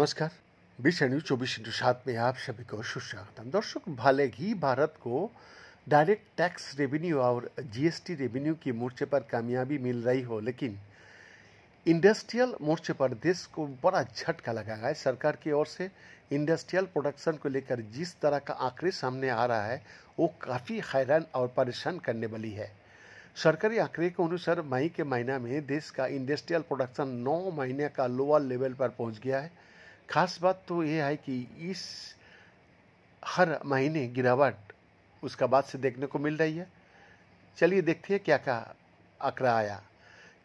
नमस्कार। विषय न्यूज 24/7 में आप सभी को सुस्वागतम। दर्शक, भले ही भारत को डायरेक्ट टैक्स रेवेन्यू और जीएसटी रेवेन्यू की मोर्चे पर कामयाबी मिल रही हो, लेकिन इंडस्ट्रियल मोर्चे पर देश को बड़ा झटका लगा है। सरकार की ओर से इंडस्ट्रियल प्रोडक्शन को लेकर जिस तरह का आंकड़े सामने आ रहा है वो काफ़ी हैरान और परेशान करने वाली है। सरकारी आंकड़े के अनुसार मई के महीना में देश का इंडस्ट्रियल प्रोडक्शन 9 महीने का लोअर लेवल पर पहुंच गया है। खास बात तो यह है कि इस हर महीने गिरावट उसका बाद से देखने को मिल रही है। चलिए देखते हैं क्या क्या आंकड़ा आया।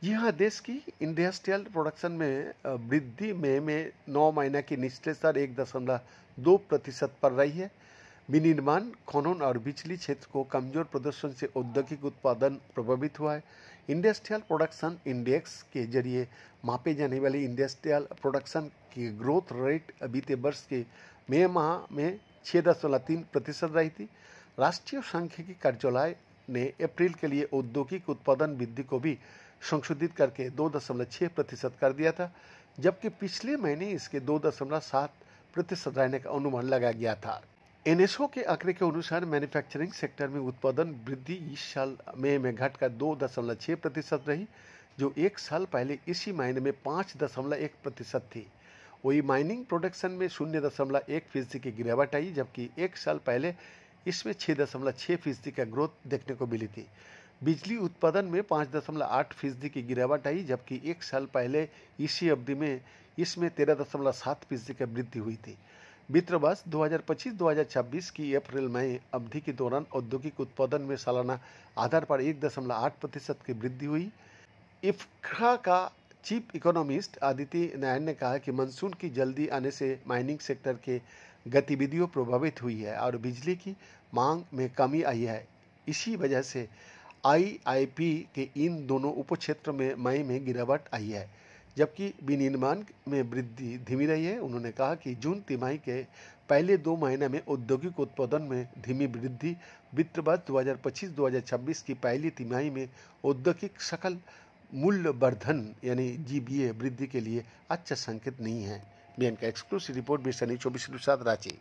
जी हाँ, देश की इंडस्ट्रियल प्रोडक्शन में वृद्धि मई में 9 महीने की निचले स्तर 1.2% पर रही है। विनिर्माण, खनन और बिजली क्षेत्र को कमजोर प्रदर्शन से औद्योगिक उत्पादन प्रभावित हुआ है। इंडस्ट्रियल प्रोडक्शन इंडेक्स के जरिए मापे जाने वाली इंडस्ट्रियल प्रोडक्शन की ग्रोथ रेट बीते वर्ष के मई माह में 6.3% रही थी। राष्ट्रीय सांख्यिकी कार्यालय ने अप्रैल के लिए औद्योगिक उत्पादन वृद्धि को भी संशोधित करके 2.6% कर दिया था, जबकि पिछले महीने इसके 2.7% रहने का अनुमान लगाया गया था। एनएसओ के आंकड़े के अनुसार मैन्युफैक्चरिंग सेक्टर में उत्पादन वृद्धि इस साल मई में घटकर 2.6% रही, जो एक साल पहले इसी महीने में 5.1% थी। वही माइनिंग प्रोडक्शन में 0.1% की गिरावट आई, जबकि एक साल पहले इसमें 6.6% का ग्रोथ देखने को मिली थी। बिजली उत्पादन में 5.8% की गिरावट आई, जबकि एक साल पहले इसी अवधि में इसमें 13.7% की वृद्धि हुई थी। वित्त वर्ष 2025-2026 की अप्रैल मई अवधि के दौरान औद्योगिक उत्पादन में सालाना आधार पर 1.8% की वृद्धि हुई। इफ्का का चीफ इकोनॉमिस्ट आदित्य नारायण ने कहा कि मानसून की जल्दी आने से माइनिंग सेक्टर के गतिविधियों प्रभावित हुई है और बिजली की मांग में कमी आई है। इसी वजह से आईआईपी के इन दोनों उपक्षेत्र में मई में गिरावट आई है, जबकि विनिर्माण में वृद्धि धीमी रही है। उन्होंने कहा कि जून तिमाही के पहले 2 महीने में औद्योगिक उत्पादन में धीमी वृद्धि वित्त वर्ष 2025-2026 की पहली तिमाही में औद्योगिक सकल मूल्य वर्धन यानी जीबीए वृद्धि के लिए अच्छा संकेत नहीं है। बीएन का एक्सक्लूसिव रिपोर्ट, 24/7 रांची।